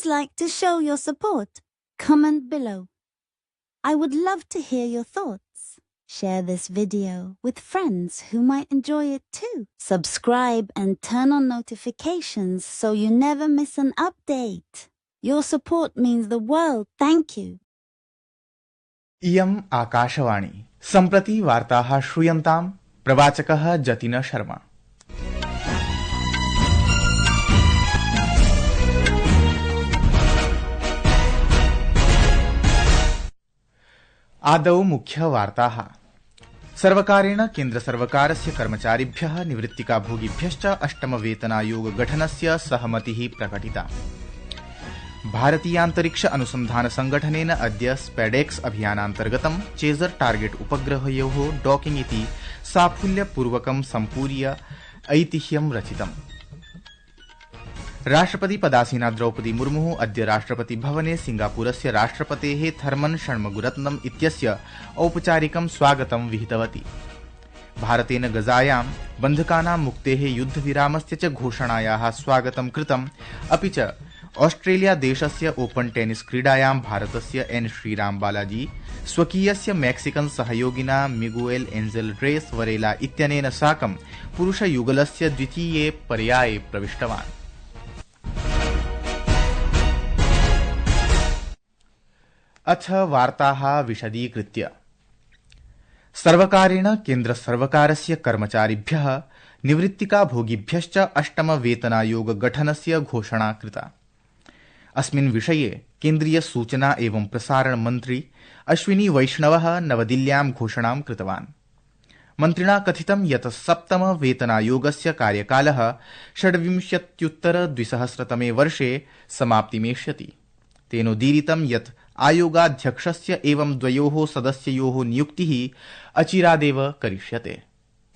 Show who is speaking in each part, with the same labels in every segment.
Speaker 1: like to show your support? Comment below. I would love to hear your thoughts. Share this video with friends who might enjoy it too. Subscribe and turn on notifications so you never miss an update. Your support means the world. Thank you.
Speaker 2: इयम् आकाशवाणी सम्प्रति वार्ताः श्रूयन्ताम् प्रवाचकः जतिन शर्मा। आदौ मुख्यवार्ताः। सर्वकारेण केन्द्रसर्वकारस्य कर्मचारिभ्यः निवृत्तिकाभोगिभ्यश्च अष्टमवेतनायोग गठनस्य सहमतिः प्रकटिता। भारतीयान्तरिक्ष अनुसन्धान संघटनेन अद्य SpaDeX अभियानान्तर्गतं chaser target उपग्रहयोः docking इति साफल्यपूर्वकं सम्पूर्य ऐतिह्यं रचितम्। राष्ट्रपति पदासीना द्रौपदी मुर्मुः अद्य राष्ट्रपति भवने सिंगापुरस्य राष्ट्रपतेः थर्मन षण्मुगरत्नम इत्यस्य औपचारिकं स्वागतं विहितवती। भारतेन गजायां बन्धकानां मुक्तेः युद्धविरामस्य च घोषणायाः स्वागतं कृतम्। अपि च ऑस्ट्रेलिया देशस्य ओपन टेनिस क्रीडायां भारतस्य एन श्रीराम बालाजी स्वकीयस्य मैक्सिकन सहयोगिना मिगुएल एंजेल रेस वरेला इत्यनेन साकं पुरुषयुगलस्य द्वितीये पर्याये प्रविष्टवान्। अथ वार्ताः विशदीकृत्य। सर्वकारेण केन्द्र सर्वकारस्य कर्मचारिभ्यः निवृत्तिकाभोगिभ्यश्च अष्टमवेतनायोग गठनस्य घोषणा कृता। अस्मिन् विषये केन्द्रीय सूचना एवं प्रसारण मन्त्री अश्विनी वैष्णवः नवदिल्ल्यां घोषणां कृतवान्। मन्त्रिणा कथितं यत् सप्तम वेतनायोगस्य कार्यकालः 26-2000 वर्षे समाप्तिमेष्यति। तेनोदीरितं यत् आयोगाध्यक्षस्य एवं द्वयोः सदस्ययोः नियुक्तिः अचिरादेव करिष्यते।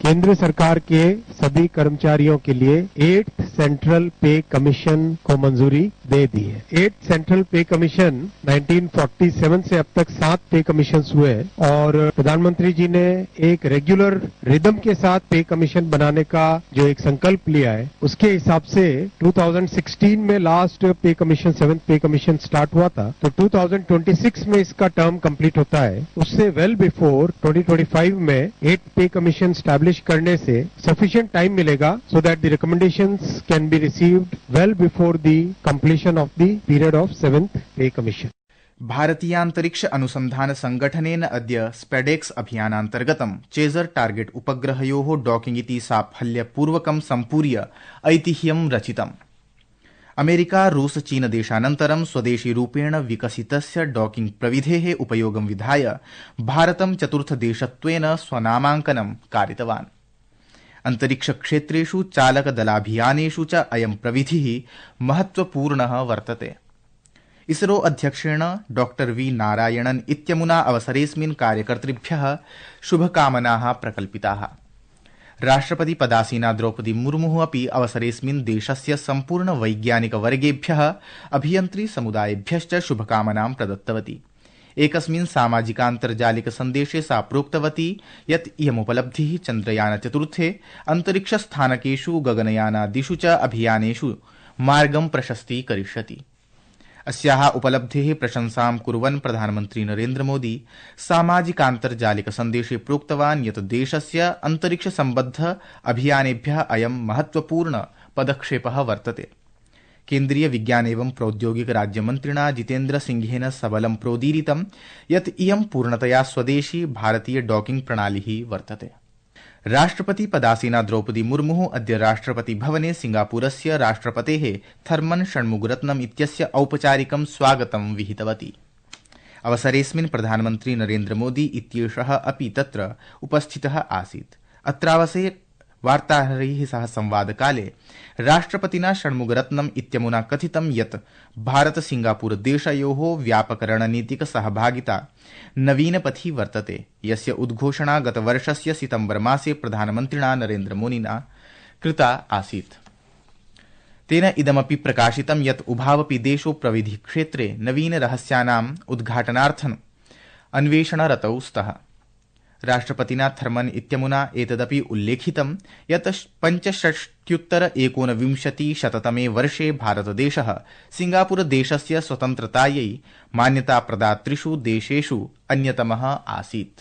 Speaker 3: केंद्र सरकार के सभी कर्मचारियों के लिए 8th सेंट्रल पे कमीशन को मंजूरी दे दी है। 8th सेंट्रल पे कमीशन 1947 से अब तक 7 पे कमीशन हुए और प्रधानमंत्री जी ने एक रेगुलर रिदम के साथ पे कमीशन बनाने का जो एक संकल्प लिया है, उसके हिसाब से 2016 में लास्ट पे कमीशन 7th पे कमीशन स्टार्ट हुआ था, तो 2026 में इसका टर्म कंप्लीट होता है। उससे वेल बिफोर 2025 में 8th पे कमीशन स्टैब्लिश करने से सफिशिएंट टाइम मिलेगा so that the recommendations can be received well before the completion of the period of 7th पे कमीशन।
Speaker 2: भारतीयान्तरिक्ष अनुसन्धान संघटनेन अद्य स्पेडेक्स अभियानान्तर्गतं चेजर टार्गेट उपग्रहयोः डॉकिंग इति साफल्यपूर्वकं सम्पूर्य ऐतिह्यं रचितम्। अमेरिका रूस चीन देशानन्तरं स्वदेशी रूपेण विकसितस्य डॉकिंग प्रविधेः उपयोगं विधाय भारतं चतुर्थदेशत्वेन स्वनामाङ्कनं कारितवान्। अन्तरिक्षक्षेत्रेषु चालकदलाभियानेषु च अयं प्रविधिः महत्वपूर्णः वर्तते। इसरो अध्यक्षेण डॉ वी नारायणन इत्यमुना अवसरेऽस्मिन् कार्यकर्तृभ्यः शुभकामनाः प्रकल्पिताः। राष्ट्रपति पदासीना द्रौपदी मुर्मुः अपि अवसरेऽस्मिन् देशस्य सम्पूर्ण वैज्ञानिक वर्गेभ्यः अभियन्त्री समुदायेभ्यश्च शुभकामनां प्रदत्तवती। एकस्मिन् सामाजिकान्तर्जालिक सन्देशे सा प्रोक्तवती यत् इयमुपलब्धिः चन्द्रयान चतुर्थे अन्तरिक्षस्थानकेषु गगनयानादिषु च अभियानेषु मार्गं प्रशस्तीकरिष्यति। अस्याः उपलब्धेः प्रशंसां कुर्वन् प्रधानमन्त्री नरेन्द्र मोदी सामाजिकान्तर्जालिक सन्देशे प्रोक्तवान् यत् देशस्य अन्तरिक्षसम्बद्ध अभियानेभ्यः अयं महत्वपूर्ण पदक्षेपः वर्तते। केन्द्रीय विज्ञान एवं प्रौद्योगिक राज्यमन्त्रिणा जितेन्द्र सिंहेन सबलं प्रोदीरितं यत् इयं पूर्णतया स्वदेशी भारतीय डॉकिंग प्रणालिः वर्तते। राष्ट्रपति पदासीना द्रौपदी मुर्मुः अद्य राष्ट्रपति भवने सिंगापुरस्य राष्ट्रपतेः थर्मन षण्मुगरत्नम इत्यस्य औपचारिकं स्वागतं विहितवती। अवसरेऽस्मिन् प्रधानमन्त्री नरेन्द्र मोदी इत्येषः अपि तत्र उपस्थितः आसीत्। अत्रावसरे वार्ताहरैः सह संवादकाले राष्ट्रपतिना षण्मुगरत्नम इत्यमुना कथितं यत् भारत सिंगापुर देशयोः व्यापक रणनीतिक सहभागिता नवीनपथि वर्तते, यस्य उद्घोषणा गतवर्षस्य सितम्बर मासे प्रधानमन्त्रिणा नरेन्द्र मोदिना कृता आसीत्। तेन इदमपि प्रकाशितं यत् उभावपि देशौ प्रविधि क्षेत्रे नवीन रहस्यानाम् उद्घाटनार्थम् अन्वेषणरतौ स्तः। राष्ट्रपतिना थर्मन इत्यमुना एतदपि उल्लेखितं यत् नवनवत्युत्तर 19शततमे वर्षे भारतदेशः सिंगापुरदेशस्य स्वतन्त्रतायै मान्यताप्रदातृषु देशेषु अन्यतमः आसीत्।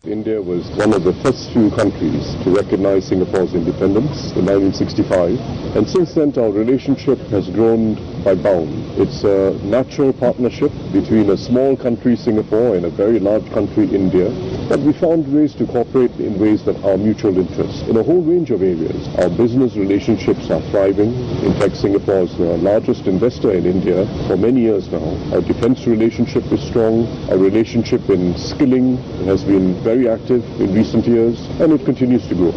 Speaker 4: India was one of the first few countries to recognize Singapore's independence in 1965, and since then our relationship has grown by bound. It's a natural partnership between a small country, Singapore, and a very large country, India, but we found ways to cooperate in ways that are mutual interest. In a whole range of areas, our business relationships are thriving. In fact, Singapore is the largest investor in India for many years now. Our defense relationship is strong. Our relationship in skilling has been very active in recent years, and it continues to grow.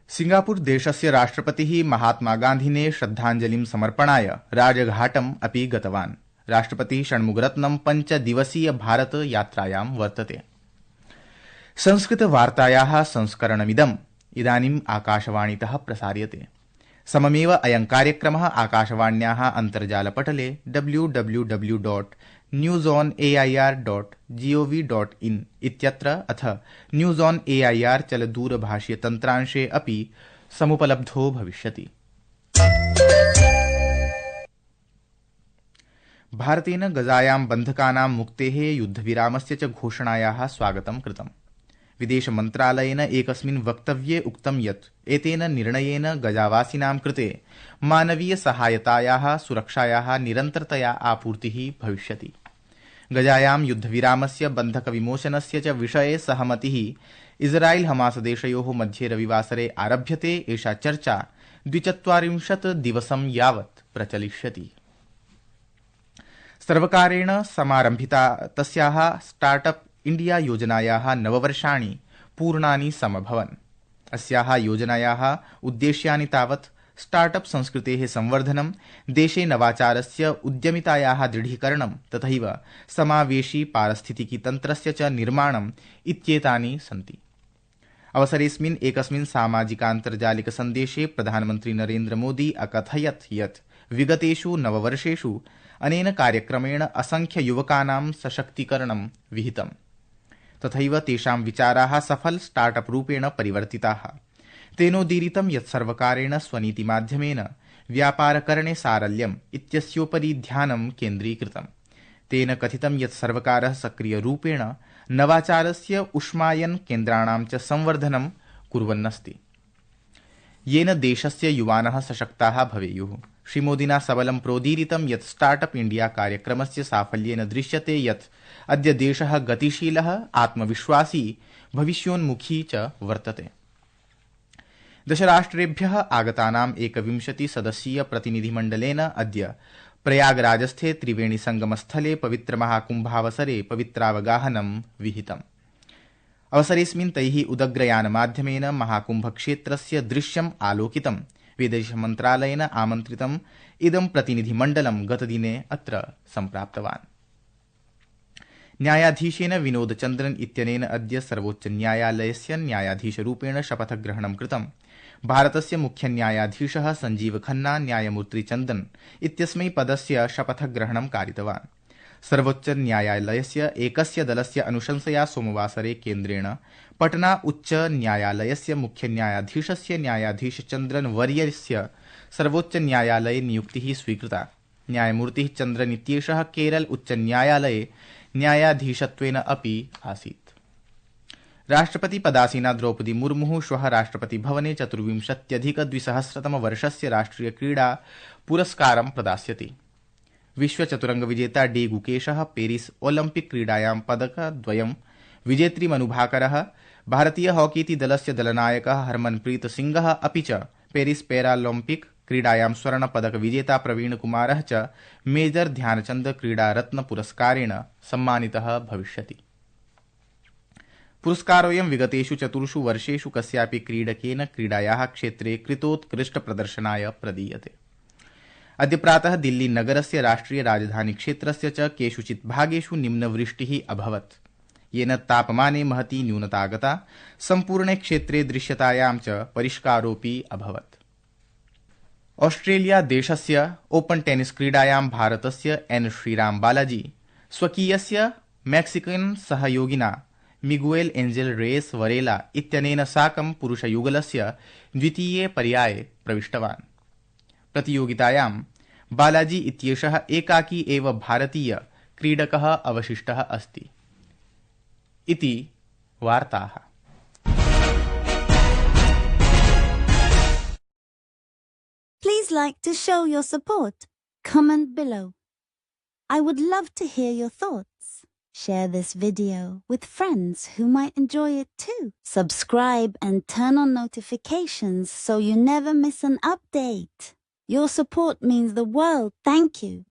Speaker 2: Singapore देशस्य राष्ट्रपतिः महात्मा गान्धिने श्रद्धाञ्जलिं समर्पणाय राजघाटम् अपि गतवान्। राष्ट्रपतिः षण्मुगरत्नं 5 दिवसीय भारत यात्रायां वर्तते। संस्कृतवार्तायाः संस्करणमिदम् इदानीम् आकाशवाणीतः प्रसार्यते। सममेव अयं कार्यक्रमः आकाशवाण्याः अन्तर्जालपटले www.newsonair.gov.in इत्यत्र अथ न्यूज़ ऑन एआईआर चलदूरभाषीयतन्त्रांशे अपि समुपलब्धो भविष्यति। भारतेन गजायां बन्धकानां मुक्तेः युद्धविरामस्य च घोषणायाः स्वागतं कृतम्। विदेशमन्त्रालयेन एकस्मिन् वक्तव्ये उक्तं यत् एतेन निर्णयेन गजावासिनां कृते मानवीय सहायतायाः सुरक्षायाः निरन्तरतया आपूर्तिः भविष्यति। गजायां युद्धविरामस्य बन्धकविमोचनस्य च विषये सहमतिः इस्राएल हमास देशयोः मध्ये रविवासरे आरभ्यते। एषा चर्चा 42 दिवसं यावत् प्रचलिष्यति। सर्वकारेण समारम्भिता तस्याः स्टार्टअप इंडिया योजनायाः 9 वर्षाणि पूर्णानि समभवन्। अस्याः योजनायाः उद्देश्यानि तावत् स्टार्टअप संस्कृतेः संवर्धनं, देशे नवाचारस्य उद्यमितायाः दृढीकरणं तथैव समावेशी पारिस्थितिकी तन्त्रस्य च निर्माणम् इत्येतानि सन्ति। अवसरेऽस्मिन् एकस्मिन् सामाजिकान्तर्जालिक सन्देशे प्रधानमन्त्री नरेन्द्र मोदी अकथयत् यत् विगतेषु 9 वर्षेषु अनेन कार्यक्रमेण असंख्य युवकानां सशक्तीकरणं विहितम्, तथैव तेषां विचाराः सफल स्टार्टअप रूपेण परिवर्तिताः। तेनोदीरितं यत् सर्वकारेण स्वनीतिमाध्यमेन व्यापारकरणे सारल्यम् इत्यस्योपरि ध्यानं केन्द्रीकृतम्। तेन कथितं यत् सर्वकारः सक्रियरूपेण नवाचारस्य उष्मायन केन्द्राणां च संवर्धनं कुर्वन्नस्ति, येन देशस्य युवानः सशक्ताः भवेयुः। श्रीमोदिना सबलं प्रोदीरितं यत् स्टार्टअप इंडिया कार्यक्रमस्य साफल्येन दृश्यते यत् अद्य देशः गतिशीलः, आत्मविश्वासी, भविष्योन्मुखी च वर्तते। 10 राष्ट्रेभ्यः आगतानाम् 21 सदस्यीय प्रतिनिधिमण्डलेन अद्य प्रयागराजस्थे त्रिवेणी संगमस्थले पवित्रमहाकुम्भावसरे पवित्रावगाहनं विहितम्। अवसरेऽस्मिन् तैः उदग्रयानमाध्यमेन महाकुम्भक्षेत्रस्य दृश्यम् आलोकितम्। विदेशमन्त्रालयेन आमन्त्रितम् इदं प्रतिनिधिमण्डलं गतदिने अत्र सम्प्राप्तवान्। न्यायाधीशेन विनोदचन्द्रन इत्यनेन अद्य सर्वोच्चन्यायालयस्य न्यायाधीशरूपेण शपथग्रहणं कृतम्। भारतस्य मुख्यन्यायाधीशः संजीव खन्ना न्यायमूर्ति चन्दन इत्यस्मै पदस्य शपथग्रहणं कारितवान्। सर्वोच्चन्यायालयस्य एकस्य दलस्य अनुशंसया सोमवासरे केन्द्रेण पटना उच्च न्यायालयस्य मुख्यन्यायाधीशस्य न्यायाधीश चन्द्रन वर्यस्य सर्वोच्चन्यायालये नियुक्तिः स्वीकृता। न्यायमूर्तिः चन्द्रन इत्येषः केरल उच्चन्यायालये न्यायाधीशत्वेन अपि आसीत्। राष्ट्रपति पदासीना द्रौपदी मुर्मुः श्वः राष्ट्रपतिभवने 24,200 राष्ट्रिय क्रीडा पुरस्कारं प्रदास्यति। विश्वचतुरंगविजेता डी गुकेशः, पेरिस ओलम्पिक क्रीडायां पदकद्वयं विजेत्री मनु भाकरः, भारतीय हॉकीति दलस्य दलनायकः हरमनप्रीत सिंहः अपि च पेरिस पैरालम्पिक क्रीडायां स्वर्णपदक विजेता प्रवीणकुमारः च मेजर ध्यानचंद क्रीडारत्न पुरस्कारेण सम्मानितः भविष्यति। पुरस्कारोऽयं विगतेषु 4 वर्षेषु कस्यापि क्रीडकेन क्रीडायाः क्षेत्रे कृतोत्कृष्ट प्रदर्शनाय प्रदीयते। अद्य प्रातः दिल्ली नगरस्य राष्ट्रिय राजधानी क्षेत्रस्य च केषुचित् भागेषु निम्नवृष्टिः अभवत्, येन तापमाने महती न्यूनता गता। सम्पूर्णे क्षेत्रे दृश्यतायां च परिष्कारोऽपि अभवत्। ऑस्ट्रेलिया देशस्य ओपन टेनिस क्रीडायां भारतस्य एन श्रीराम बालाजी स्वकीयस्य मैक्सिकन सहयोगिना मिगुएल एंजेल रेस वरेला इत्यनेन साकं पुरुषयुगलस्य द्वितीये पर्याये प्रविष्टवान्। प्रतियोगितायां बालाजी इत्येषः एकाकी एव भारतीय क्रीडकः अवशिष्टः अस्ति इति वार्ताः।
Speaker 1: Please like to show your support. Comment below. I would love to hear your thoughts. Share this video with friends who might enjoy it too. Subscribe and turn on notifications so you never miss an update. Your support means the world. Thank you.